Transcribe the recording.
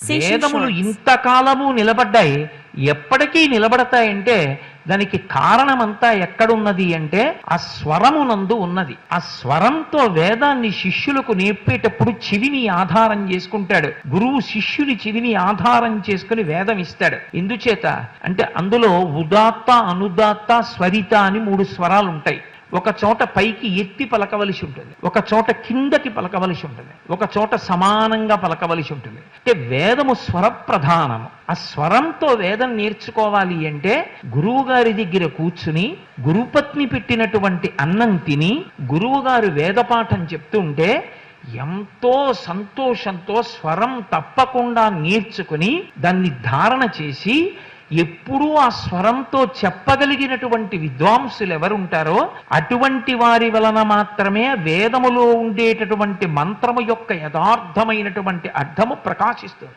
Seychelles వేదములు shorts. ఇంతకాలము నిలబడ్డాయి. ఎప్పటికీ నిలబడతాయంటే దానికి కారణమంతా ఎక్కడున్నది అంటే ఆ స్వరమునందు ఉన్నది. ఆ స్వరంతో వేదాన్ని శిష్యులకు నేర్పేటప్పుడు చెవిని ఆధారం చేసుకుంటాడు. గురువు శిష్యుని చెవిని ఆధారం చేసుకుని వేదం ఇస్తాడు. ఎందుచేత అంటే అందులో ఉదాత్త, అనుదాత్త, స్వరిత అని 3 స్వరాలు ఉంటాయి. ఒక చోట పైకి ఎత్తి పలకవలసి ఉంటుంది, ఒక చోట కిందకి పలకవలసి ఉంటుంది, ఒక చోట సమానంగా పలకవలసి ఉంటుంది. అంటే వేదము స్వర ప్రధానము. ఆ స్వరంతో వేదం నేర్చుకోవాలి అంటే గురువు గారి దగ్గర కూర్చుని గురుపత్ని పెట్టినటువంటి అన్నం తిని గురువుగారు వేదపాఠం చెప్తుంటే ఎంతో సంతోషంతో స్వరం తప్పకుండా నేర్చుకుని దాన్ని ధారణ చేసి ఎప్పుడూ ఆ స్వరంతో చెప్పగలిగినటువంటి విద్వాంసులు ఎవరుంటారో అటువంటి వారి వలన మాత్రమే వేదములో ఉండేటటువంటి మంత్రము యొక్క యథార్థమైనటువంటి అర్థము ప్రకాశిస్తుంది.